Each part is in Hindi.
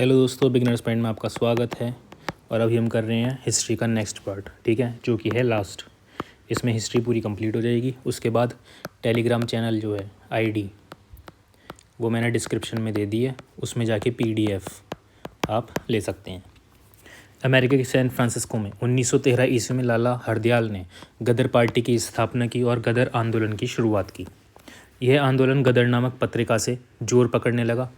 हेलो दोस्तों, बिगिनर्स पॉइंट में आपका स्वागत है। और अभी हम कर रहे हैं हिस्ट्री का नेक्स्ट पार्ट, ठीक है, जो कि है लास्ट। इसमें हिस्ट्री पूरी कंप्लीट हो जाएगी। उसके बाद टेलीग्राम चैनल जो है आईडी वो मैंने डिस्क्रिप्शन में दे दी है, उसमें जाके पीडीएफ आप ले सकते हैं। अमेरिका के सैन फ्रांसिस्को में 1913 ईस्वी में लाला हरदयाल ने गदर पार्टी की स्थापना की और गदर आंदोलन की शुरुआत की। यह आंदोलन गदर नामक पत्रिका से जोर पकड़ने लगा।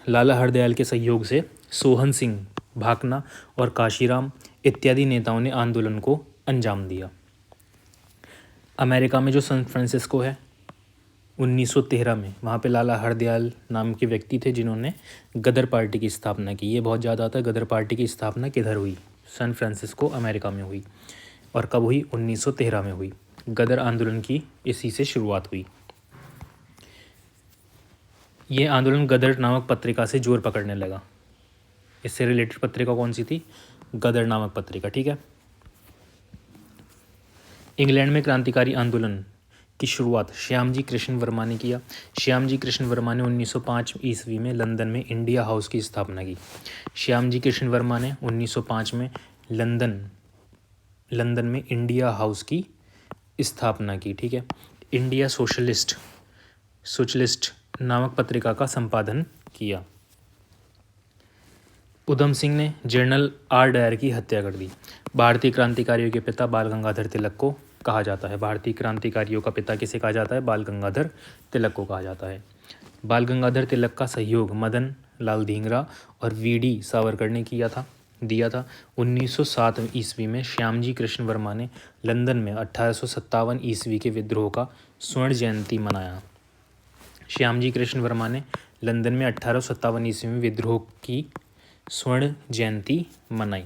लाला हरदयाल के सहयोग से सोहन सिंह, भाकना और काशीराम इत्यादि नेताओं ने आंदोलन को अंजाम दिया। अमेरिका में जो सैन फ्रांसिस्को है 1913 में, वहाँ पे लाला हरदयाल नाम के व्यक्ति थे जिन्होंने गदर पार्टी की स्थापना की। ये बहुत ज़्यादा आता है, गदर पार्टी की स्थापना किधर हुई? सैन फ्रांसिस्को अमेरिका में हुई। और कब हुई? 1913 में हुई। गदर आंदोलन की इसी से शुरुआत हुई। ये आंदोलन गदर नामक पत्रिका से जोर पकड़ने लगा। इससे रिलेटेड पत्रिका कौन सी थी? गदर नामक पत्रिका, ठीक है। इंग्लैंड में क्रांतिकारी आंदोलन की शुरुआत श्यामजी कृष्ण वर्मा ने किया। श्यामजी कृष्ण वर्मा ने 1905 ईस्वी में लंदन में इंडिया हाउस की स्थापना की। श्यामजी कृष्ण वर्मा ने 1905 में लंदन में इंडिया हाउस की स्थापना की, ठीक है। इंडिया सोशलिस्ट नामक पत्रिका का संपादन किया। उधम सिंह ने जनरल आर डायर की हत्या कर दी। भारतीय क्रांतिकारियों के पिता बाल गंगाधर तिलक को कहा जाता है। भारतीय क्रांतिकारियों का पिता किसे कहा जाता है? बाल गंगाधर तिलक को कहा जाता है। बाल गंगाधर तिलक का सहयोग मदन लाल धिंगरा और वीडी सावरकर ने दिया था। 1907 ईस्वी में श्यामजी कृष्ण वर्मा ने लंदन में 1857 ईस्वी के विद्रोह का स्वर्ण जयंती मनाया। श्यामजी कृष्ण वर्मा ने लंदन में 1857 ईस्वी में विद्रोह की स्वर्ण जयंती मनाई।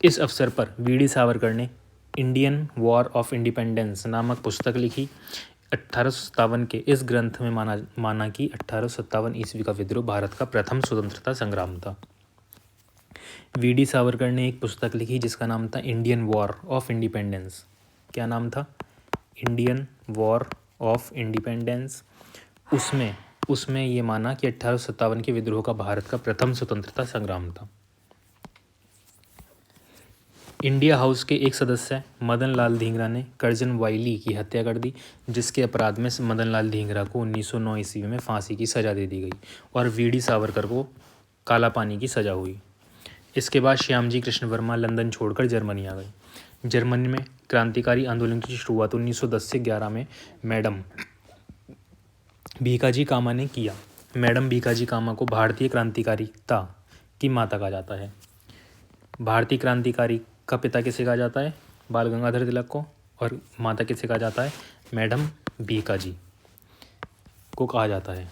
इस अवसर पर वीडी सावरकर ने इंडियन वॉर ऑफ इंडिपेंडेंस नामक पुस्तक लिखी। 1857 के इस ग्रंथ में माना कि 1857 ईस्वी का विद्रोह भारत का प्रथम स्वतंत्रता संग्राम था। वीडी सावरकर ने एक पुस्तक लिखी जिसका नाम था इंडियन वॉर ऑफ इंडिपेंडेंस। क्या नाम था? Indian war of independence. उसमें ये माना कि 1857 के विद्रोह का भारत का प्रथम स्वतंत्रता संग्राम था। इंडिया हाउस के एक सदस्य मदन लाल धिंगरा ने कर्जन वाइली की हत्या कर दी, जिसके अपराध में मदन लाल धिंगरा को 1909 ईस्वी में फांसी की सज़ा दे दी गई और वीडी सावरकर को काला पानी की सज़ा हुई। इसके बाद श्यामजी कृष्ण वर्मा लंदन छोड़कर जर्मनी आ गए। जर्मनी में क्रांतिकारी आंदोलन की शुरुआत 1910 से 11 में मैडम भीकाजी कामा ने किया। मैडम भीकाजी कामा को भारतीय क्रांतिकारिता की माता कहा जाता है। भारतीय क्रांतिकारी का पिता किसे कहा जाता है? बाल गंगाधर तिलक को। और माता किसे कहा जाता है? मैडम भीकाजी को कहा जाता है।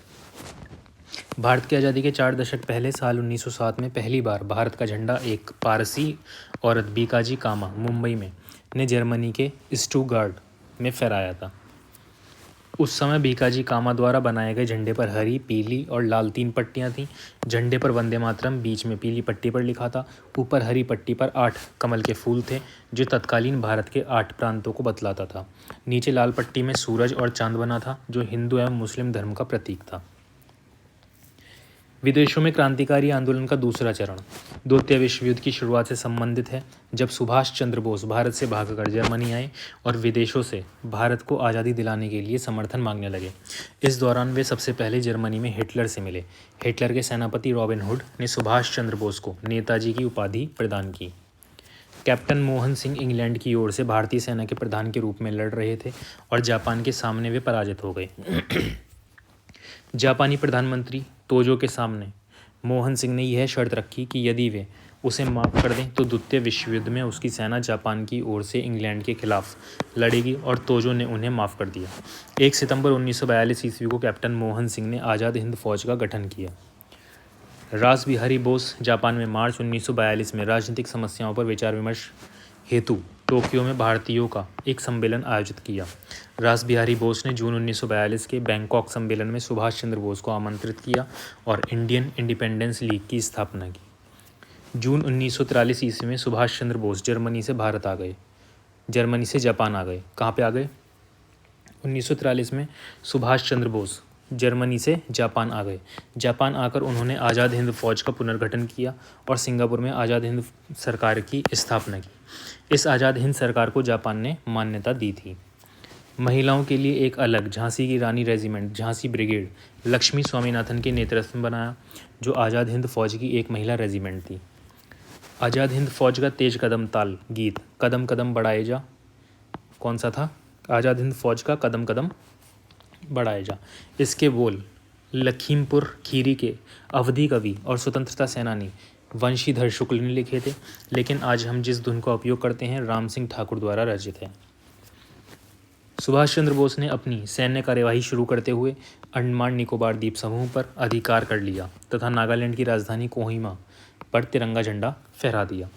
भारत की आज़ादी के 4 दशक पहले साल 1907 में पहली बार भारत का झंडा एक पारसी औरत भीकाजी कामा मुंबई में ने जर्मनी के स्टुटगार्ट में फहराया था। उस समय भीकाजी कामा द्वारा बनाए गए झंडे पर हरी, पीली और लाल 3 पट्टियाँ थीं। झंडे पर वंदे मातरम बीच में पीली पट्टी पर लिखा था। ऊपर हरी पट्टी पर 8 कमल के फूल थे जो तत्कालीन भारत के 8 प्रांतों को बतलाता था। नीचे लाल पट्टी में सूरज और चांद बना था जो हिंदू एवं मुस्लिम धर्म का प्रतीक था। विदेशों में क्रांतिकारी आंदोलन का दूसरा चरण द्वितीय विश्व युद्ध की शुरुआत से संबंधित है, जब सुभाष चंद्र बोस भारत से भागकर जर्मनी आए और विदेशों से भारत को आज़ादी दिलाने के लिए समर्थन मांगने लगे। इस दौरान वे सबसे पहले जर्मनी में हिटलर से मिले। हिटलर के सेनापति रॉबिन हुड ने सुभाष चंद्र बोस को नेताजी की उपाधि प्रदान की। कैप्टन मोहन सिंह इंग्लैंड की ओर से भारतीय सेना के प्रधान के रूप में लड़ रहे थे और जापान के सामने वे पराजित हो गए। जापानी प्रधानमंत्री तोजो के सामने मोहन सिंह ने यह शर्त रखी कि यदि वे उसे माफ़ कर दें तो द्वितीय विश्व युद्ध में उसकी सेना जापान की ओर से इंग्लैंड के खिलाफ लड़ेगी, और तोजो ने उन्हें माफ़ कर दिया। 1 सितंबर 1942 ईस्वी को कैप्टन मोहन सिंह ने आज़ाद हिंद फौज का गठन किया। रास बिहारी बोस जापान में मार्च 1942 में राजनीतिक समस्याओं पर विचार विमर्श हेतु टोक्यो में भारतीयों का एक सम्मेलन आयोजित किया। रास बिहारी बोस ने जून 1942 के बैंकॉक सम्मेलन में सुभाष चंद्र बोस को आमंत्रित किया और इंडियन इंडिपेंडेंस लीग की स्थापना की। जून 1943 ईस्वी में सुभाष चंद्र बोस जर्मनी से जापान आ गए। कहाँ पे आ गए? 1943 में सुभाष चंद्र बोस जर्मनी से जापान आ गए। जापान आकर उन्होंने आज़ाद हिंद फौज का पुनर्गठन किया और सिंगापुर में आज़ाद हिंद सरकार की स्थापना की। इस आज़ाद हिंद सरकार को जापान ने मान्यता दी थी। महिलाओं के लिए एक अलग झांसी की रानी रेजिमेंट झांसी ब्रिगेड लक्ष्मी स्वामीनाथन के नेतृत्व में बनाया, जो आज़ाद हिंद फौज की एक महिला रेजिमेंट थी। आज़ाद हिंद फौज का तेज कदम ताल गीत कदम कदम बढ़ाए जा कौन सा था? आज़ाद हिंद फौज का कदम कदम बढ़ाए जा। इसके बोल लखीमपुर खीरी के अवधी कवि और स्वतंत्रता सेनानी वंशीधर शुक्ल ने लिखे थे, लेकिन आज हम जिस धुन का उपयोग करते हैं राम सिंह ठाकुर द्वारा रचित है। सुभाष चंद्र बोस ने अपनी सैन्य कार्यवाही शुरू करते हुए अंडमान निकोबार द्वीप समूह पर अधिकार कर लिया तथा नागालैंड की राजधानी कोहिमा पर तिरंगा झंडा फहरा दिया।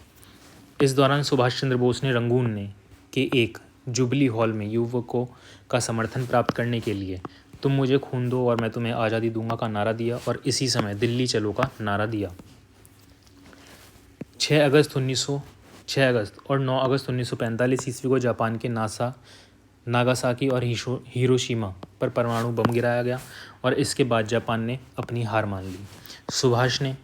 इस दौरान सुभाष चंद्र बोस ने रंगून के एक जुबली हॉल में युवकों का समर्थन प्राप्त करने के लिए तुम मुझे खून दो और मैं तुम्हें आज़ादी दूंगा का नारा दिया और इसी समय दिल्ली चलो का नारा दिया। 6 अगस्त और 9 अगस्त 1945 ईस्वी को जापान के नागासाकी और हिरोशिमा पर परमाणु बम गिराया गया और इसके बाद जापान ने अपनी हार मान ली। सुभाष ने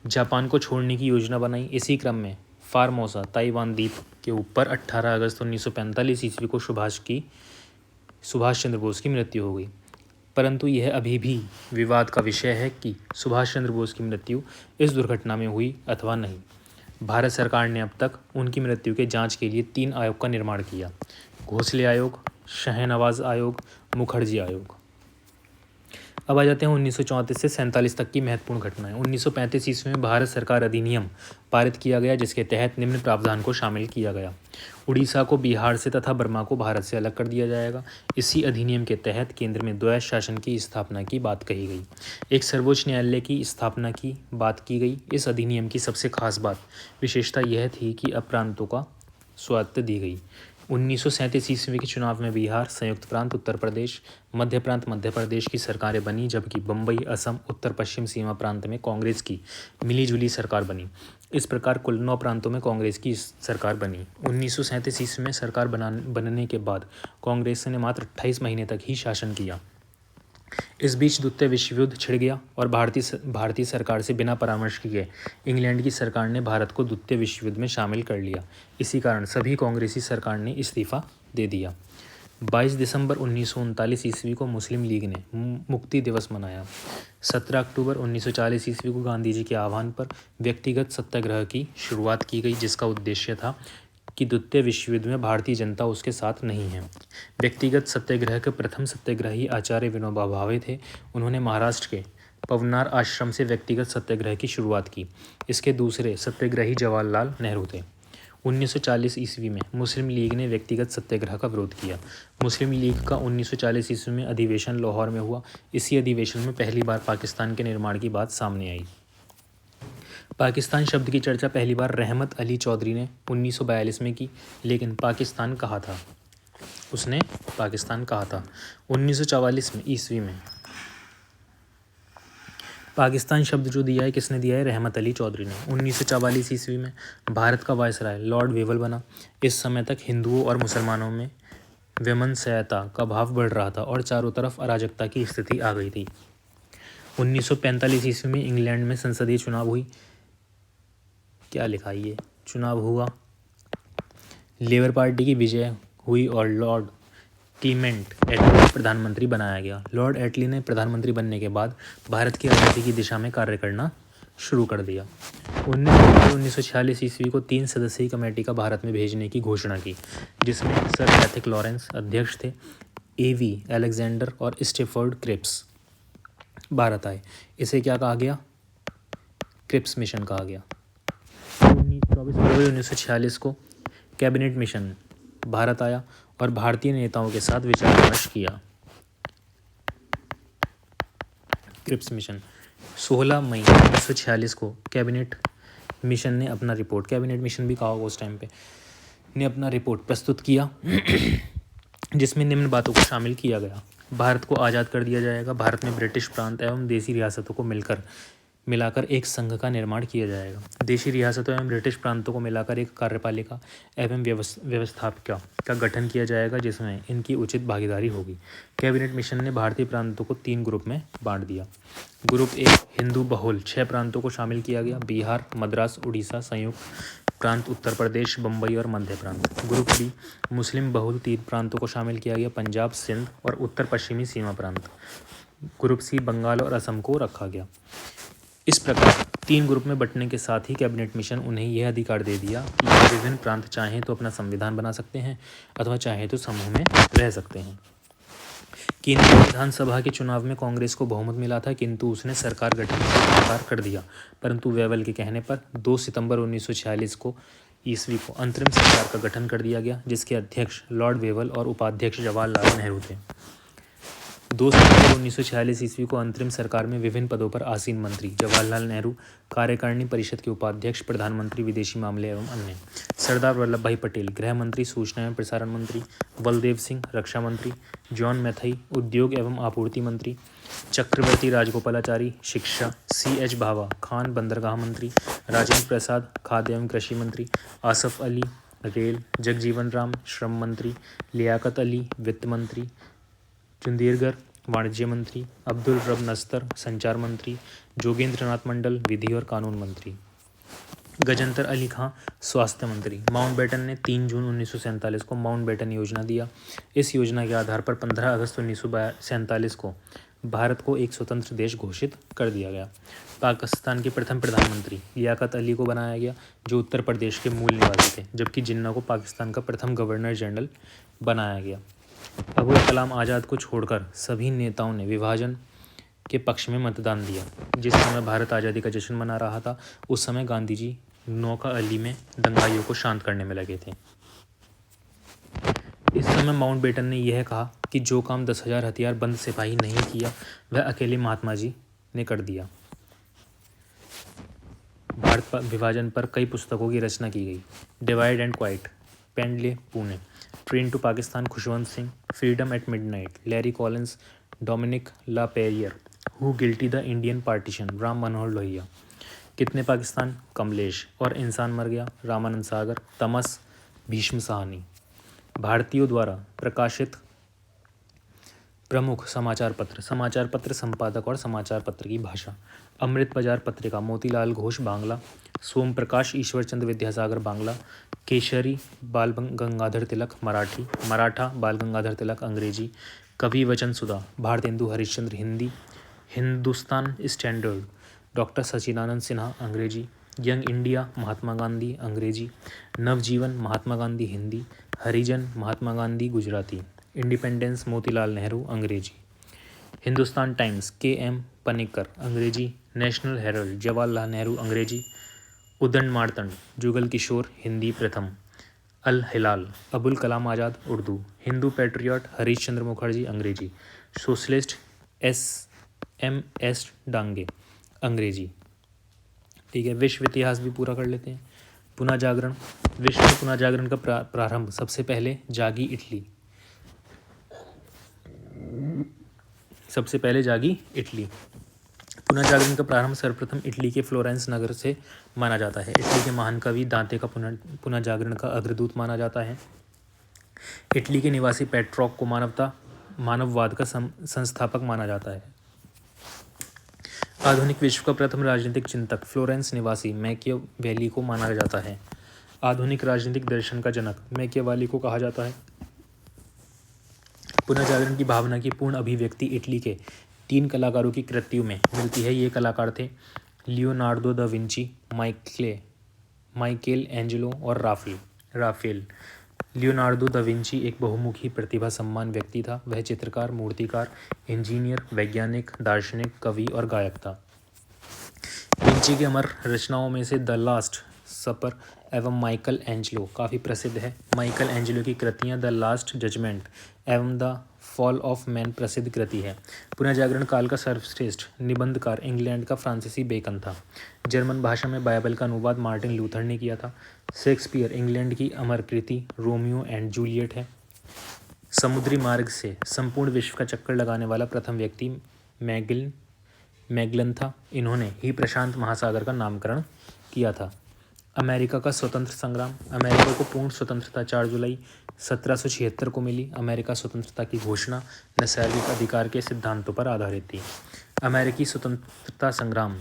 जापान को छोड़ने की योजना बनाई। इसी क्रम में फार्मोसा ताइवान द्वीप के ऊपर 18 अगस्त 1945 ईस्वी को सुभाष चंद्र बोस की मृत्यु हो गई, परंतु यह अभी भी विवाद का विषय है कि सुभाष चंद्र बोस की मृत्यु इस दुर्घटना में हुई अथवा नहीं। भारत सरकार ने अब तक उनकी मृत्यु के जांच के लिए 3 आयोग का निर्माण किया: घोसले आयोग, शहनवाज आयोग, मुखर्जी आयोग। अब आ जाते हैं 1934 से 47 तक की महत्वपूर्ण घटनाएं। 1935 ईस्वी में भारत सरकार अधिनियम पारित किया गया, जिसके तहत निम्न प्रावधान को शामिल किया गया: उड़ीसा को बिहार से तथा बर्मा को भारत से अलग कर दिया जाएगा। इसी अधिनियम के तहत केंद्र में द्वैध शासन की स्थापना की बात कही गई। एक सर्वोच्च न्यायालय की स्थापना की बात की गई। इस अधिनियम की सबसे खास बात विशेषता यह थी कि अप्रांतों का स्वायत्त दी गई। 1937 ईस्वी के चुनाव में बिहार, संयुक्त प्रांत उत्तर प्रदेश, मध्य प्रांत मध्य प्रदेश की सरकारें बनी, जबकि बम्बई, असम, उत्तर पश्चिम सीमा प्रांत में कांग्रेस की मिलीजुली सरकार बनी। इस प्रकार कुल 9 प्रांतों में कांग्रेस की सरकार बनी। 1937 ईस्वी में सरकार बनने के बाद कांग्रेस ने मात्र 28 महीने तक ही शासन किया। इस बीच द्वितीय विश्व युद्ध छिड़ गया और भारतीय सरकार से बिना परामर्श किए इंग्लैंड की सरकार ने भारत को द्वितीय विश्व युद्ध में शामिल कर लिया। इसी कारण सभी कांग्रेसी सरकार ने इस्तीफा दे दिया। 22 दिसंबर 1939 ईस्वी को मुस्लिम लीग ने मुक्ति दिवस मनाया। 17 अक्टूबर 1940 ईस्वी को गांधी जी के आह्वान पर व्यक्तिगत सत्याग्रह की शुरुआत की गई, जिसका उद्देश्य था कि द्वितीय विश्व युद्ध में भारतीय जनता उसके साथ नहीं है। व्यक्तिगत सत्याग्रह के प्रथम सत्याग्रही आचार्य विनोबा भावे थे। उन्होंने महाराष्ट्र के पवनार आश्रम से व्यक्तिगत सत्याग्रह की शुरुआत की। इसके दूसरे सत्याग्रही जवाहरलाल नेहरू थे। 1940 ईस्वी में मुस्लिम लीग ने व्यक्तिगत सत्याग्रह का विरोध किया। मुस्लिम लीग का 1940 ईस्वी में अधिवेशन लाहौर में हुआ। इसी अधिवेशन में पहली बार पाकिस्तान के निर्माण की बात सामने आई। पाकिस्तान शब्द की चर्चा पहली बार रहमत अली चौधरी ने 1942 में की, लेकिन पाकिस्तान कहा था उसने पाकिस्तान कहा था 1944 में ईस्वी में। पाकिस्तान शब्द जो दिया है किसने दिया है? रहमत अली चौधरी ने। 1944 ईस्वी में भारत का वायसराय लॉर्ड वेवल बना। इस समय तक हिंदुओं और मुसलमानों में वैमनस्यता का भाव बढ़ रहा था और चारों तरफ अराजकता की स्थिति आ गई थी। 1945 ईस्वी में इंग्लैंड में संसदीय चुनाव हुई। क्या लिखा ये? चुनाव हुआ, लेबर पार्टी की विजय हुई और लॉर्ड क्लीमेंट एटली प्रधानमंत्री बनाया गया। लॉर्ड एटली ने प्रधानमंत्री बनने के बाद भारत की आज़ादी की दिशा में कार्य करना शुरू कर दिया। 1946 ईस्वी को 3 सदस्यीय कमेटी का भारत में भेजने की घोषणा की, जिसमें सर कैथिक लॉरेंस अध्यक्ष थे। एवी अलेक्जेंडर और स्टेफर्ड क्रिप्स भारत आए। इसे क्या कहा गया? क्रिप्स मिशन कहा गया। 24 फरवरी 1946 को कैबिनेट मिशन भारत आया और भारतीय नेताओं के साथ विचार विमर्श किया। क्रिप्स मिशन 16 मई 1946 को कैबिनेट मिशन ने अपना रिपोर्ट, कैबिनेट मिशन भी कहा होगा उस टाइम पे, ने अपना रिपोर्ट प्रस्तुत किया जिसमें निम्न बातों को शामिल किया गया: भारत को आज़ाद कर दिया जाएगा। भारत में ब्रिटिश प्रांत एवं देसी रियासतों को मिलाकर एक संघ का निर्माण किया जाएगा। देशी रियासतों एवं ब्रिटिश प्रांतों को मिलाकर एक कार्यपालिका एवं व्यवस्थापिका का गठन किया जाएगा जिसमें इनकी उचित भागीदारी होगी। कैबिनेट मिशन ने भारतीय प्रांतों को 3 ग्रुप में बांट दिया। ग्रुप ए हिंदू बहुल 6 प्रांतों को शामिल किया गया, बिहार, मद्रास, उड़ीसा, संयुक्त प्रांत, उत्तर प्रदेश, बम्बई और मध्य प्रांत। ग्रुप बी मुस्लिम बहुल 3 प्रांतों को शामिल किया गया, पंजाब, सिंध और उत्तर पश्चिमी सीमा प्रांत। ग्रुप सी बंगाल और असम को रखा गया। इस प्रकार 3 ग्रुप में बंटने के साथ ही कैबिनेट मिशन उन्हें यह अधिकार दे दिया कि ये विभिन्न प्रांत चाहें तो अपना संविधान बना सकते हैं अथवा चाहें तो समूह में रह सकते हैं। केंद्रीय विधानसभा के चुनाव में कांग्रेस को बहुमत मिला था, किंतु उसने सरकार गठन से इनकार कर दिया। परंतु वेवल के कहने पर 2 सितंबर 1946 को ईस्वी को अंतरिम सरकार का गठन कर दिया गया, जिसके अध्यक्ष लॉर्ड वेवल और उपाध्यक्ष जवाहरलाल नेहरू थे। 2 सितंबर 1946 ईस्वी को अंतरिम सरकार में विभिन्न पदों पर आसीन मंत्री जवाहरलाल नेहरू, कार्यकारिणी परिषद के उपाध्यक्ष, प्रधानमंत्री विदेशी मामले एवं अन्य, सरदार वल्लभ भाई पटेल गृह मंत्री, सूचना एवं प्रसारण मंत्री, बलदेव सिंह रक्षा मंत्री, जॉन मैथई उद्योग एवं आपूर्ति मंत्री, चक्रवर्ती राजगोपालाचारी शिक्षा, C.H. भाभा खान बंदरगाह मंत्री, राजेंद्र प्रसाद खाद्य एवं कृषि मंत्री, आसफ अली रेल, जगजीवन राम श्रम मंत्री, लियाकत अली वित्त मंत्री, चुंदीरगर वाणिज्य मंत्री, अब्दुल रब नस्तर संचार मंत्री, जोगेंद्र नाथ मंडल विधि और कानून मंत्री, गजंतर अली खां स्वास्थ्य मंत्री। माउंटबेटन ने 3 जून 1947 को माउंटबेटन योजना दिया। इस योजना के आधार पर 15 अगस्त 1947 को भारत को एक स्वतंत्र देश घोषित कर दिया गया। पाकिस्तान के प्रथम प्रधानमंत्री लियाकत अली को बनाया गया, जो उत्तर प्रदेश के मूल निवासी थे, जबकि जिन्ना को पाकिस्तान का प्रथम गवर्नर जनरल बनाया गया। अबुल कलाम आज़ाद को छोड़कर सभी नेताओं ने विभाजन के पक्ष में मतदान दिया। जिस समय भारत आज़ादी का जश्न मना रहा था, उस समय गांधी जी नौका अली में दंगाइयों को शांत करने में लगे थे। इस समय माउंटबेटन ने यह कहा कि जो काम 10,000 हथियारबंद सिपाही नहीं किया, वह अकेले महात्मा जी ने कर दिया। भारत विभाजन पर कई पुस्तकों की रचना की गई। डिवाइड एंड क्वाइट, पेंडले पुणे, train to Pakistan Khushwant Singh, freedom at midnight, Larry Collins, Dominique Lapierre, who guilty the Indian partition, Ram Manohar Lohia, कितने पाकिस्तान, कमलेश, और इंसान मर गया, रामानंद सागर, तमस, भीष्म साहनी। भारतीयों द्वारा प्रकाशित प्रमुख समाचार पत्र संपादक और समाचार पत्र की भाषा: अमृत बाजार पत्रिका मोतीलाल घोष बांग्ला, सोम प्रकाश ईश्वर चंद्र विद्यासागर बांग्ला, केशरी बाल गंगाधर तिलक मराठी, मराठा बाल गंगाधर तिलक अंग्रेजी, कवि वचन सुधा भारतेंदु हरिश्चंद्र हिंदी, हिंदुस्तान स्टैंडर्ड डॉक्टर सचिदानंद सिन्हा अंग्रेजी, यंग इंडिया महात्मा गांधी अंग्रेजी, नवजीवन महात्मा गांधी हिंदी, हरिजन महात्मा गांधी गुजराती, इंडिपेंडेंस मोतीलाल नेहरू अंग्रेजी, हिंदुस्तान टाइम्स के.एम. पनिक्कर अंग्रेजी, नेशनल हेराल्ड जवाहरलाल नेहरू अंग्रेजी, उदंड मार्तंड जुगल किशोर हिंदी प्रथम, अल हिलाल अबुल कलाम आज़ाद उर्दू, हिंदू पैट्रियट हरीश चंद्र मुखर्जी अंग्रेजी, सोशलिस्ट S.M.S. डांगे अंग्रेजी। ठीक है, विश्व इतिहास भी पूरा कर लेते हैं। पुनः जागरण, विश्व में पुनः जागरण का प्रारंभ सबसे पहले जागी इटली, पुनः जागरण का प्रारंभ सर्वप्रथम इटली के फ्लोरेंस नगर से माना जाता है। इटली के महान कवि दांते का पुनः जागरण का अग्रदूत माना जाता है। इटली के निवासी पेट्रोक को मानववाद का संस्थापक माना जाता है। आधुनिक विश्व का प्रथम राजनीतिक चिंतक फ्लोरेंस निवासी मैकियावेली को माना जाता है। आधुनिक राजनीतिक दर्शन का जनक मैकियावेली को कहा जाता है। पुनः जागरण की भावना की पूर्ण अभिव्यक्ति इटली के 3 कलाकारों की कृतियों में मिलती है। ये कलाकार थे Leonardo da Vinci, Michael Angelo और राफेल। लियोनार्दो दा विंची एक बहुमुखी प्रतिभा सम्मान व्यक्ति था। वह चित्रकार, मूर्तिकार, इंजीनियर, वैज्ञानिक, दार्शनिक, कवि और गायक था। विंची के अमर रचनाओं में से द लास्ट सपर एवं माइकल एंजेलो काफ़ी प्रसिद्ध है। माइकल एंजेलो की कृतियाँ द लास्ट जजमेंट एवं द फॉल ऑफ मैन प्रसिद्ध कृति है। पुनः जागरण काल का सर्वश्रेष्ठ निबंधकार इंग्लैंड का फ्रांसीसी बेकन था। जर्मन भाषा में बाइबल का अनुवाद मार्टिन लूथर ने किया था। शेक्सपियर इंग्लैंड की अमर कृति रोमियो एंड जूलियट है। समुद्री मार्ग से संपूर्ण विश्व का चक्कर लगाने वाला प्रथम व्यक्ति मैगलन था। इन्होंने ही प्रशांत महासागर का नामकरण किया था। अमेरिका का स्वतंत्र संग्राम। अमेरिका को पूर्ण स्वतंत्रता 4 जुलाई 1776 को मिली। अमेरिका स्वतंत्रता की घोषणा नैसर्गिक अधिकार के सिद्धांतों पर आधारित थी। अमेरिकी स्वतंत्रता संग्राम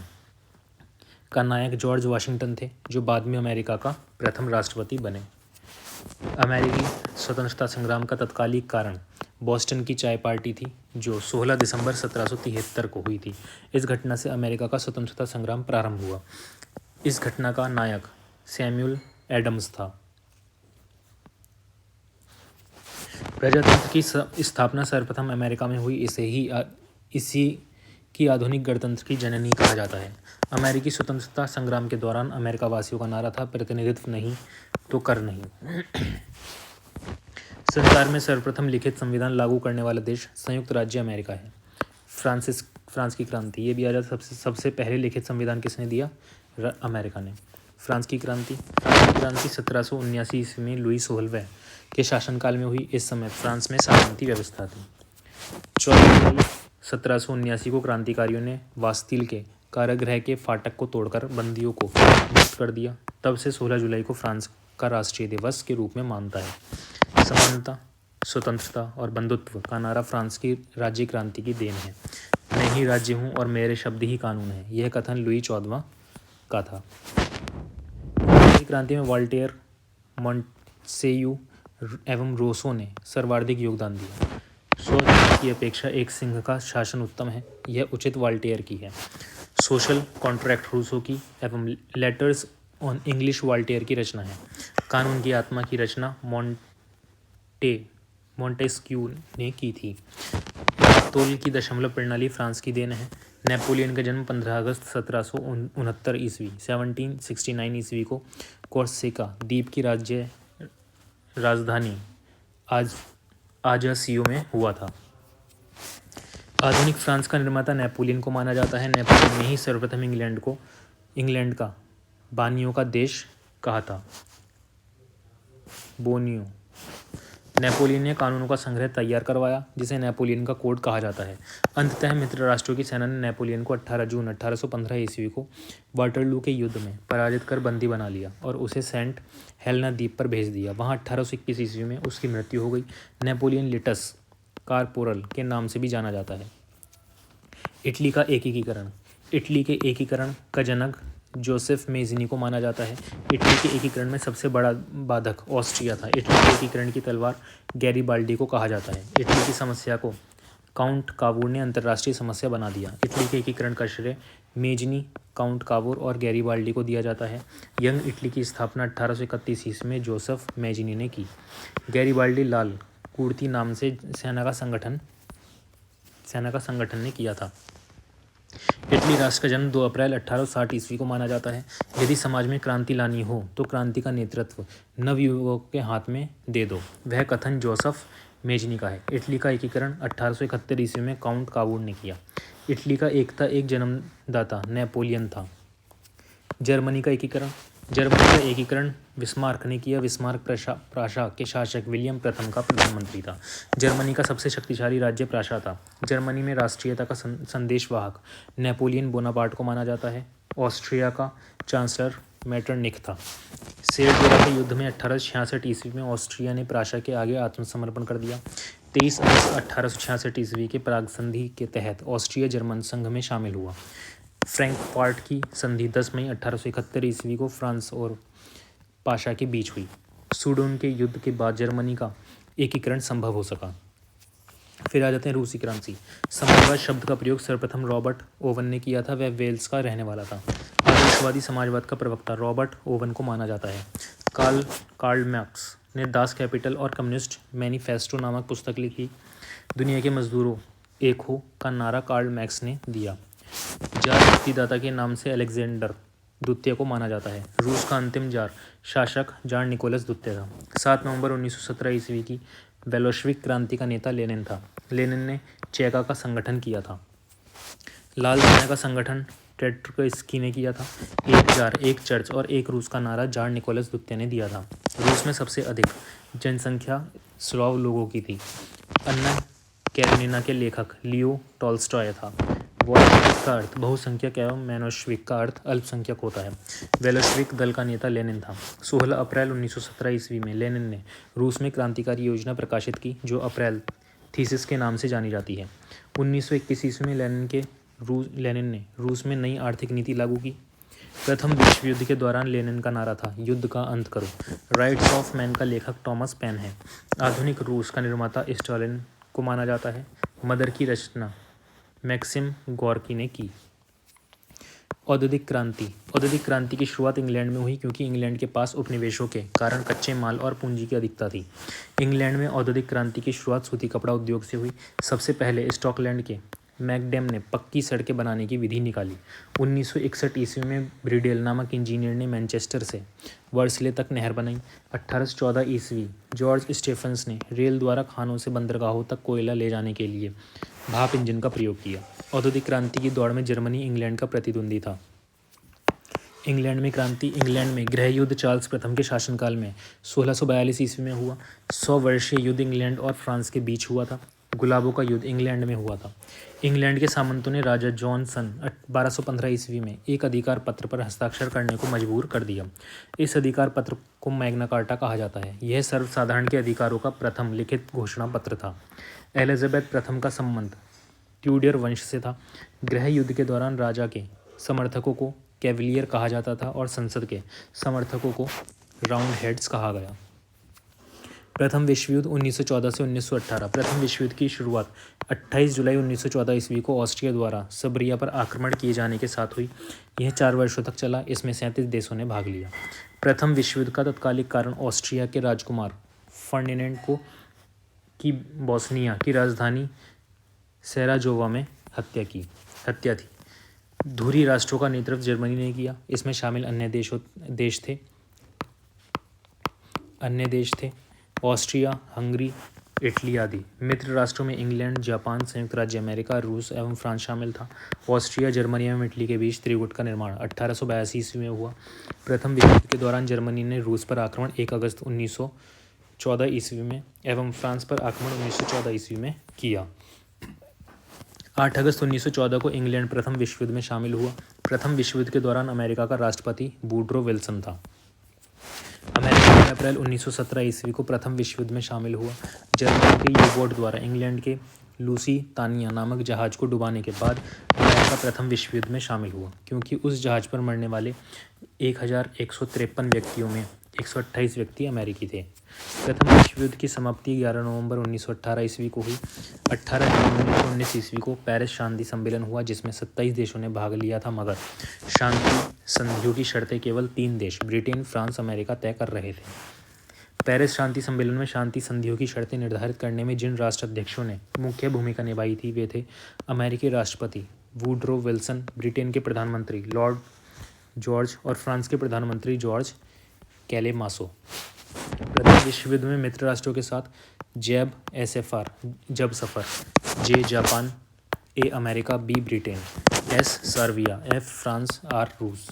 का नायक जॉर्ज वाशिंगटन थे, जो बाद में अमेरिका का प्रथम राष्ट्रपति बने। अमेरिकी स्वतंत्रता संग्राम का तत्कालिक कारण बॉस्टन की चाय पार्टी थी, जो 16 दिसंबर 1773 को हुई थी। इस घटना से अमेरिका का स्वतंत्रता संग्राम प्रारंभ हुआ। इस घटना का नायक सैमुअल एडम्स था। प्रजातंत्र की स्थापना सर्वप्रथम अमेरिका में हुई। इसी की आधुनिक गणतंत्र की जननी कहा जाता है। अमेरिकी स्वतंत्रता संग्राम के दौरान अमेरिका वासियों का नारा था, प्रतिनिधित्व नहीं तो कर नहीं। संसार में सर्वप्रथम लिखित संविधान लागू करने वाला देश संयुक्त राज्य अमेरिका है। फ्रांस की क्रांति, ये भी आ जाता सबसे पहले लिखित संविधान किसने दिया? अमेरिका ने। फ्रांस की क्रांति 1779 ईस्वी में लुई 16वें के शासनकाल में हुई। इस समय फ्रांस में सामंती व्यवस्था थी। 14 जुलाई 1779 को क्रांतिकारियों ने बास्तिल के कारागृह के फाटक को तोड़कर बंदियों को मुक्त कर दिया। तब से 16 जुलाई को फ्रांस का राष्ट्रीय दिवस के रूप में मानता है। समानता, स्वतंत्रता और बंधुत्व का नारा फ्रांस की राज्य क्रांति की देन है। मैं ही राज्य हूँ और मेरे शब्द ही कानून है, यह कथन लुई 14वां का था। क्रांति में वॉल्टेयर, मॉन्टेस्क्यू एवं रोसो ने सर्वाधिक योगदान दिया। स्वतंत्र की अपेक्षा एक सिंह का शासन उत्तम है, यह उचित वॉल्टेयर की है। सोशल कॉन्ट्रैक्ट रूसो की एवं लेटर्स ऑन इंग्लिश वॉल्टेयर की रचना है। कानून की आत्मा की रचना मॉन्टेस्क्यू ने की थी। तोल की दशमलव प्रणाली फ्रांस की देन है। नेपोलियन का जन्म 15 अगस्त 1769 ईस्वी 1769 ईस्वी को कोर्सिका द्वीप की राजधानी आजासियो में हुआ था। आधुनिक फ्रांस का निर्माता नेपोलियन को माना जाता है। नेपोलियन ने ही सर्वप्रथम इंग्लैंड का बानियों का देश कहा था। बोनियो। नेपोलियन ने कानूनों का संग्रह तैयार करवाया, जिसे नेपोलियन का कोड कहा जाता है। अंततः मित्र राष्ट्रों की सेना ने नेपोलियन को 18 जून 1815 ईस्वी को वाटरलू के युद्ध में पराजित कर बंदी बना लिया और उसे सेंट हेलेना द्वीप पर भेज दिया। वहां 1821 ईस्वी में उसकी मृत्यु हो गई। नेपोलियन लिटस कार्पोरल के नाम से भी जाना जाता है। इटली का एकीकरण। इटली के एकीकरण का जनक जोसेफ मेज़िनी को माना जाता है। इटली के एकीकरण में सबसे बड़ा बाधक ऑस्ट्रिया था। इटली के एकीकरण की तलवार गैरीबाल्डी को कहा जाता है। इटली की समस्या को काउंट कावूर ने अंतर्राष्ट्रीय समस्या बना दिया। इटली के एकीकरण का श्रेय मेज़िनी, काउंट कावूर और गैरीबाल्डी को दिया जाता है। यंग इटली की स्थापना 1831 ईस्वी में जोसेफ मेज़िनी ने की। गैरीबाल्डी लाल कुर्ती नाम से सेना का संगठन ने किया था। इटली राष्ट्र का जन्म 2 अप्रैल 1860 ईस्वी को माना जाता है। यदि समाज में क्रांति लानी हो तो क्रांति का नेतृत्व नवयुवकों के हाथ में दे दो, वह कथन जोसेफ मेज़िनी का है। इटली का एकीकरण 1871 ईस्वी में काउंट कावूर ने किया। इटली का एक जन्मदाता नेपोलियन था। जर्मनी का एकीकरण बिस्मार्क ने किया। बिस्मार्क प्राशा के शासक विलियम प्रथम का प्रधानमंत्री था। जर्मनी का सबसे शक्तिशाली राज्य प्राशा था। जर्मनी में राष्ट्रीयता का संदेशवाहक नेपोलियन बोनापार्ट को माना जाता है। ऑस्ट्रिया का चांसलर मेटरनिख था। सेल्जूक के युद्ध में 1866 ईस्वी में ऑस्ट्रिया ने प्राशा के आगे आत्मसमर्पण कर दिया। 23 अगस्त 1866 ईस्वी के प्राग संधि के तहत ऑस्ट्रिया जर्मन संघ में शामिल हुआ। फ्रैंकफर्ट की संधि 10 मई 1871 ईस्वी को फ्रांस और पाशा के बीच हुई। सूडन के युद्ध के बाद जर्मनी का एकीकरण संभव हो सका। फिर आ जाते हैं रूसी क्रांति। समाजवाद शब्द का प्रयोग सर्वप्रथम रॉबर्ट ओवन ने किया था। वह वेल्स का रहने वाला था। आदर्शवादी समाजवाद का प्रवक्ता रॉबर्ट ओवन को माना जाता है। कार्ल मार्क्स ने दास कैपिटल और कम्युनिस्ट मैनिफेस्टो नामक पुस्तक लिखी। दुनिया के मजदूरों एक हो का नारा कार्ल मार्क्स ने दिया। जार मुक्तिदाता के नाम से अलेक्जेंडर द्वितीय को माना जाता है। रूस का अंतिम जार शासक जार निकोलस द्वितीय था। 7 नवंबर 1917 ईस्वी की बेलोशविक क्रांति का नेता लेनिन था। लेनिन ने चेका का संगठन किया था। लाल सेना का संगठन ट्रेटस्की ने किया था। एक जार, एक चर्च और एक रूस का नारा जार निकोलस द्वितीय ने दिया था। रूस में सबसे अधिक जनसंख्या स्लाव लोगों की थी। अन्ना कैरेनिना के लेखक लियो टॉल्स्टॉय था। वॉल्शेविक का अर्थ बहुसंख्यक एवं मेनोश्विक का अर्थ अल्पसंख्यक होता है। वेलोश्विक दल का नेता लेनिन था। 16 अप्रैल 1917 ईस्वी में लेनिन ने रूस में क्रांतिकारी योजना प्रकाशित की जो अप्रैल थीसिस के नाम से जानी जाती है। 1921 ईस्वी में लेनिन ने रूस में नई आर्थिक नीति लागू की। प्रथम विश्व युद्ध के दौरान लेनिन का नारा था युद्ध का अंत करो। राइट्स ऑफ मैन का लेखक टॉमस पेन है। आधुनिक रूस का निर्माता स्टालिन को माना जाता है। मदर की रचना मैक्सिम गोर्की ने की। औद्योगिक क्रांति की शुरुआत इंग्लैंड में हुई क्योंकि इंग्लैंड के पास उपनिवेशों के कारण कच्चे माल और पूंजी की अधिकता थी। इंग्लैंड में औद्योगिक क्रांति की शुरुआत सूती कपड़ा उद्योग से हुई। सबसे पहले स्कॉटलैंड के मैकडेम ने पक्की सड़कें बनाने की विधि निकाली। 1961 ईस्वी में ब्रिडेल नामक इंजीनियर ने मैनचेस्टर से वर्सले तक नहर बनाई। 1814 ईस्वी जॉर्ज स्टेफन्स ने रेल द्वारा खानों से बंदरगाहों तक कोयला ले जाने के लिए भाप इंजन का प्रयोग किया। औद्योगिक क्रांति की दौड़ में जर्मनी इंग्लैंड का प्रतिद्वंदी था। इंग्लैंड में गृह युद्ध चार्ल्स प्रथम के शासनकाल में 1642 ईस्वी में हुआ। 100 वर्षीय युद्ध इंग्लैंड और फ्रांस के बीच हुआ था। गुलाबों का युद्ध इंग्लैंड में हुआ था। इंग्लैंड के सामंतों ने राजा जॉन सन 1215 ईस्वी में एक अधिकार पत्र पर हस्ताक्षर करने को मजबूर कर दिया। इस अधिकार पत्र को मैग्ना कार्टा कहा जाता है। यह सर्वसाधारण के अधिकारों का प्रथम लिखित घोषणा पत्र था। एलिजाबेथ प्रथम का संबंध ट्यूडर वंश से था। गृह युद्ध के दौरान राजा के समर्थकों को कैवलियर कहा जाता था और संसद के समर्थकों को राउंड हेड्स कहा गया। प्रथम विश्व युद्ध 1914 से 1918। प्रथम विश्व युद्ध की शुरुआत 28 जुलाई 1914 ईस्वी को ऑस्ट्रिया द्वारा सर्बिया पर आक्रमण किए जाने के साथ हुई। यह 4 वर्षों तक चला। इसमें 37 देशों ने भाग लिया। प्रथम विश्व युद्ध का तत्कालिक कारण ऑस्ट्रिया के राजकुमार फर्डिनेंड की बोस्निया की राजधानी सेराजोवा में हत्या थी। धुरी राष्ट्रों का नेतृत्व जर्मनी ने किया। इसमें शामिल अन्य देश थे ऑस्ट्रिया, हंगरी, इटली आदि। मित्र राष्ट्रों में इंग्लैंड, जापान, संयुक्त राज्य अमेरिका, रूस एवं फ्रांस शामिल था। ऑस्ट्रिया, जर्मनी एवं इटली के बीच त्रिगुट का निर्माण 1882 ईस्वी में हुआ। प्रथम विश्व युद्ध के दौरान जर्मनी ने रूस पर आक्रमण 1 अगस्त 1914 ईस्वी में एवं फ्रांस पर आक्रमण 1914 ईस्वी में किया। 8 अगस्त 1914 को इंग्लैंड प्रथम विश्व युद्ध में शामिल हुआ। प्रथम विश्व युद्ध के दौरान अमेरिका का राष्ट्रपति वुड्रो विल्सन था। अमेरिका 1 अप्रैल 1917 ईस्वी को प्रथम विश्व युद्ध में शामिल हुआ। जर्मनी के यू-बोट द्वारा इंग्लैंड के लूसितानिया नामक जहाज को डुबाने के बाद अमेरिका प्रथम विश्व युद्ध में शामिल हुआ क्योंकि उस जहाज पर मरने वाले 1153 व्यक्तियों में 128 व्यक्ति अमेरिकी थे। प्रथम विश्व युद्ध की समाप्ति 11 नवंबर 1918 ईस्वी को हुई। 18 जनवरी 1919 ईस्वी को पेरिस शांति सम्मेलन हुआ जिसमें 27 देशों ने भाग लिया था, मगर शांति संधियों की शर्तें केवल 3 देश ब्रिटेन, फ्रांस, अमेरिका तय कर रहे थे। पेरिस शांति सम्मेलन में शांति संधियों की शर्तें निर्धारित करने में जिन राष्ट्राध्यक्षों ने मुख्य भूमिका निभाई थी वे थे अमेरिकी राष्ट्रपति वुड्रो विल्सन, ब्रिटेन के प्रधानमंत्री लॉर्ड जॉर्ज और फ्रांस के प्रधानमंत्री जॉर्ज कैलेमासो। प्रथम विश्व युद्ध में मित्र राष्ट्रों के साथ जब सफर J Japan, A America, B Britain, S Serbia, F France, R रूस।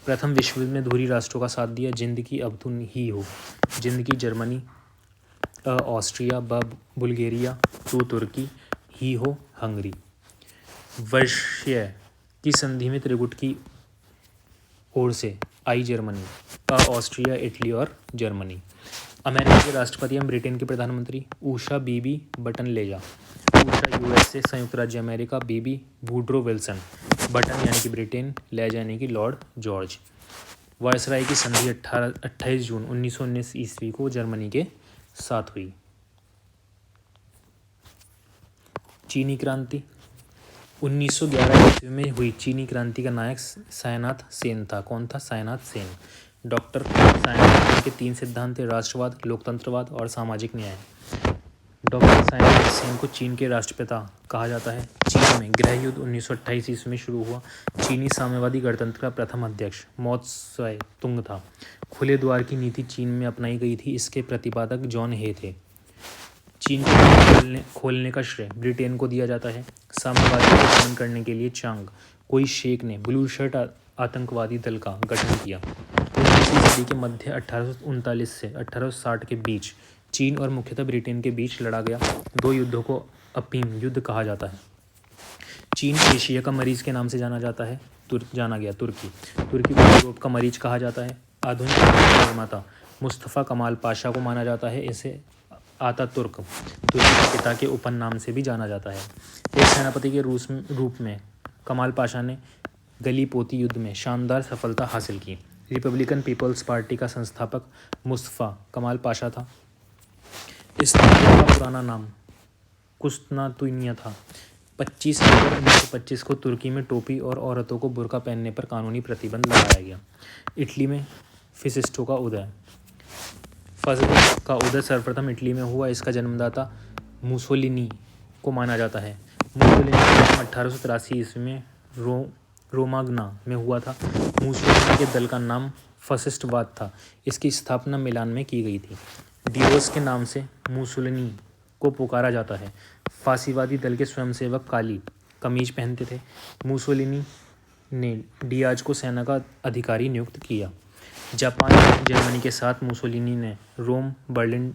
प्रथम विश्व युद्ध में धुरी राष्ट्रों का साथ दिया जिंदगी अब तुम ही हो। जिंदगी जर्मनी, अ ऑस्ट्रिया, ब बुल्गारिया, टू तुर्की, ही हो हंगरी। वर्षीय की संधि में त्रिगुट की ओर से आई जर्मनी, अ ऑस्ट्रिया, इटली और जर्मनी। अमेरिका के राष्ट्रपति एवं ब्रिटेन के प्रधानमंत्री ऊषा बीबी बटन लेजा, ऊषा यूएसए, संयुक्त राज्य अमेरिका, बीबी वुड्रो विल्सन, बटन यानी कि ब्रिटेन, लेजा यानी कि लॉर्ड जॉर्ज। वायसराय की संधि 28 जून 1919 ईस्वी को जर्मनी के साथ हुई। चीनी क्रांति 1911 ईस्वी में हुई चीनी क्रांति का नायक सायनाथ सेन था। कौन था? सायनाथ सेन। डॉक्टर सायनाथ सेन के 3 सिद्धांत थे: राष्ट्रवाद, लोकतंत्रवाद और सामाजिक न्याय। डॉक्टर सायनाथ सेन को चीन के राष्ट्रपिता कहा जाता है। चीन में गृह युद्ध 1928 ईस्वी में शुरू हुआ। चीनी साम्यवादी गणतंत्र का प्रथम अध्यक्ष मो त्से तुंग था। खुले द्वार की नीति चीन में अपनाई गई थी। इसके प्रतिपादक जॉन हे थे। चीन को खोलने का श्रेय ब्रिटेन को दिया जाता है। साम्यवाद को दमन करने के लिए चांग कोई शेख ने ब्लू शर्ट आतंकवादी दल का गठन किया। 19वीं सदी के मध्य 1839 से 1860 के बीच चीन और मुख्यतः ब्रिटेन के बीच लड़ा गया 2 युद्धों को अफीम युद्ध कहा जाता है। चीन एशिया का मरीज के नाम से जाना जाता है, जाना गया। तुर्की को यूरोप का मरीज कहा जाता है। आधुनिक निर्माता मुस्तफ़ा कमाल पाशा को माना जाता है। इसे आतातुर्क तुर्की के पिता के उपनाम से भी जाना जाता है। एक सेनापति के रूप में कमाल पाशा ने गलीपोती युद्ध में शानदार सफलता हासिल की। रिपब्लिकन पीपल्स पार्टी का संस्थापक मुस्तफ़ा कमाल पाशा था। इस ताकत का पुराना नाम कुस्तांतिनिया था। 25 अक्टूबर 1925 को तुर्की में टोपी और औरतों को बुर्का पहनने पर कानूनी प्रतिबंध लगाया गया। इटली में फासिस्टों का उदय सर्वप्रथम इटली में हुआ। इसका जन्मदाता मुसोलिनी को माना जाता है। मुसोलिनी का जन्म 1883 ईस्वी में रोमाग्ना में हुआ था। मुसोलिनी के दल का नाम फासिस्टवाद था। इसकी स्थापना मिलान में की गई थी। डियोस के नाम से मुसोलिनी को पुकारा जाता है। फासीवादी दल के स्वयंसेवक काली कमीज पहनते थे। मुसोलिनी ने डियाज को सेना का अधिकारी नियुक्त किया। जापान जर्मनी के साथ मुसोलिनी ने रोम, बर्लिन,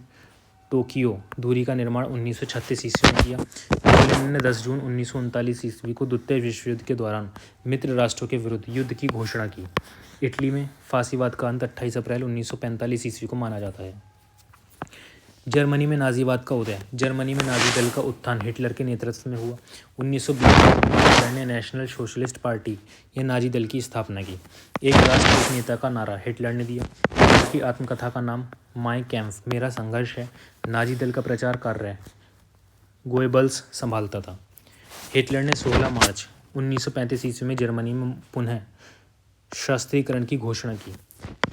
टोक्यो दूरी का निर्माण 1936 ईस्वी में किया। मुसोलिनी ने 10 जून 1939 ईस्वी को द्वितीय विश्व युद्ध के दौरान मित्र राष्ट्रों के विरुद्ध युद्ध की घोषणा की। इटली में फासीवाद का अंत 28 अप्रैल 1945 ईस्वी को माना जाता है। जर्मनी में नाजीवाद का उदय। जर्मनी में नाजी दल का उत्थान हिटलर के नेतृत्व में हुआ। 1920 में हिटलर ने नेशनल सोशलिस्ट पार्टी या नाजी दल की स्थापना की। एक राष्ट्र एक नेता का नारा हिटलर ने दिया। हिटलर की आत्मकथा का नाम माय कैम्प मेरा संघर्ष है। नाजी दल का प्रचार कार्य गोएबल्स संभालता था। हिटलर ने 16 मार्च 1935 ईस्वी में जर्मनी में पुनः शास्त्रीकरण की घोषणा की।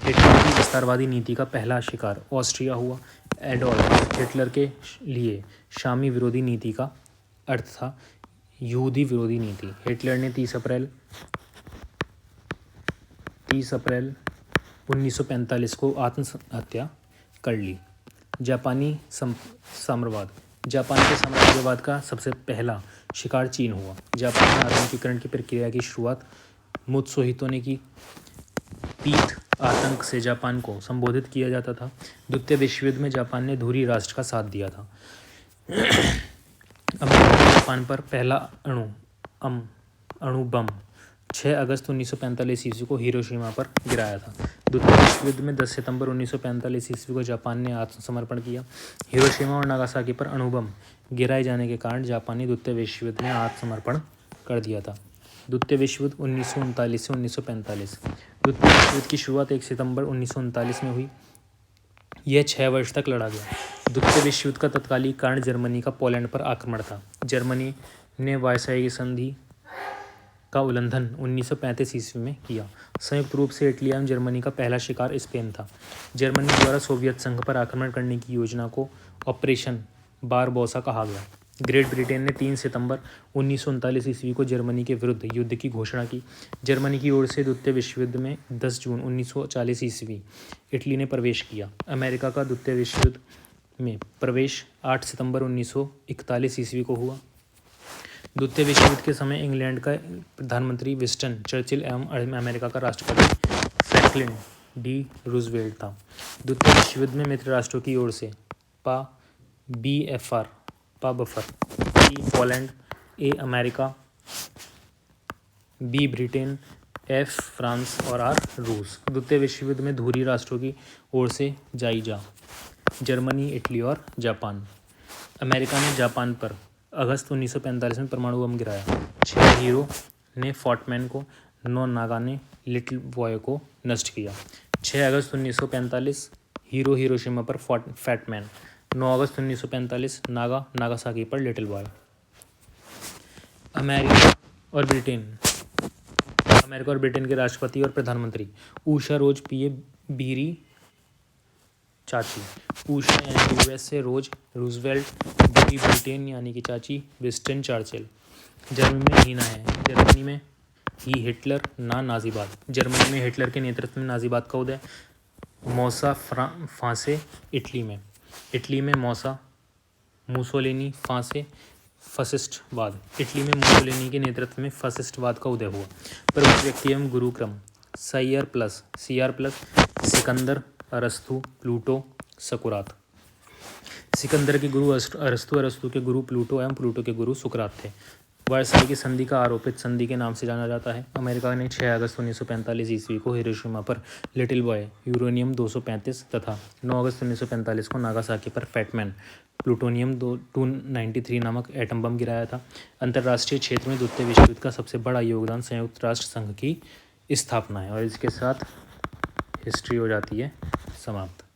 हिटलर की विस्तारवादी नीति का पहला शिकार ऑस्ट्रिया हुआ। एडोल्फ हिटलर के लिए शामी विरोधी नीति का अर्थ था यहूदी विरोधी नीति। हिटलर ने 30 अप्रैल 1945 को आत्महत्या कर ली। जापानी साम्राज्यवाद। जापान के साम्राज्यवाद का सबसे पहला शिकार चीन हुआ। जापान में आधुनिकीकरण की प्रक्रिया की शुरुआत मुत्सुहितो ने की। पीठ आतंक से जापान को संबोधित किया जाता था। द्वितीय विश्व युद्ध में जापान ने धुरी राष्ट्र का साथ दिया था। अमेरिका ने जापान पर पहला अणु बम 6 अगस्त 1945 ईस्वी को हिरोशिमा पर गिराया था। द्वितीय विश्व युद्ध में 10 सितंबर 1945 ईस्वी को जापान ने आत्मसमर्पण किया। हिरोशिमा और नागासाकी पर अणु बम गिराए जाने के कारण जापान ने द्वितीय विश्व युद्ध में आत्मसमर्पण कर दिया था। द्वितीय विश्व युद्ध 1939 से 1945। द्वितीय विश्व युद्ध की शुरुआत 1 सितंबर 1939 में हुई। यह 6 वर्ष तक लड़ा गया। द्वितीय विश्व युद्ध का तत्कालीन कारण जर्मनी का पोलैंड पर आक्रमण था। जर्मनी ने वायसाई संधि का उल्लंघन 1935 ईस्वी में किया। संयुक्त रूप से इटली एवं जर्मनी का पहला शिकार स्पेन था। जर्मनी द्वारा सोवियत संघ पर आक्रमण करने की योजना को ऑपरेशन बारबोसा कहा गया। ग्रेट ब्रिटेन ने 3 सितंबर 1939 ईस्वी को जर्मनी के विरुद्ध युद्ध की घोषणा की। जर्मनी की ओर से द्वितीय विश्व युद्ध में 10 जून 1940 ईस्वी इटली ने प्रवेश किया। अमेरिका का द्वितीय विश्व युद्ध में प्रवेश 8 सितंबर 1941 ईस्वी को हुआ। द्वितीय विश्व युद्ध के समय इंग्लैंड का प्रधानमंत्री विंस्टन चर्चिल एवं अमेरिका का राष्ट्रपति फ्रैंकलिन डी रूजवेल्ट था। द्वितीय विश्व युद्ध में मित्र राष्ट्रों की ओर से बफर E Poland, A America, B Britain, F France और आर रूस। द्वितीय विश्व युद्ध में धुरी राष्ट्रों की ओर से जायजा जर्मनी, इटली और जापान। अमेरिका ने जापान पर अगस्त 1945 में परमाणु बम गिराया। 6 हीरो ने फोर्ट मैन को, 9 नागा ने लिटिल बॉय को नष्ट किया। 6 अगस्त 1945 हिरोशिमा पर फैट मैन। 9 अगस्त 1945 नागासाकी पर लिटिल बॉय। अमेरिका और ब्रिटेन के राष्ट्रपति और प्रधानमंत्री उषा रोज पीए बीरी चाची। उषा यानी कि यूएस से रोज रूजवेल्ट, बीरी ब्रिटेन यानी कि चाची विंस्टन चर्चिल। जर्मनी में हीना है। जर्मनी में ही हिटलर ना नाजीवाद। जर्मनी में हिटलर के नेतृत्व में नाजीवाद का उदय। मौसा फांसे इटली में मौसा मुसोलिनी फांसे फासिस्टवाद। इटली में मुसोलिनी के नेतृत्व में फासिस्टवाद का उदय हुआ। प्रमुख व्यक्ति एवं गुरुक्रम सीआर प्लस सिकंदर, अरस्तु, प्लूटो, सुकरात। सिकंदर के गुरु अरस्तु के गुरु प्लूटो एवं प्लूटो के गुरु सुकरात थे। वर्साई की संधि का आरोपित संधि के नाम से जाना जाता है। अमेरिका ने 6 अगस्त 1945 ईस्वी को हिरोशिमा पर लिटिल बॉय यूरेनियम 235 तथा 9 अगस्त 1945 को नागासाकी पर फैटमैन प्लूटोनियम 293 नामक एटम बम गिराया था। अंतर्राष्ट्रीय क्षेत्र में द्वितीय विश्व युद्ध का सबसे बड़ा योगदान संयुक्त राष्ट्र संघ की स्थापना है। और इसके साथ हिस्ट्री हो जाती है समाप्त।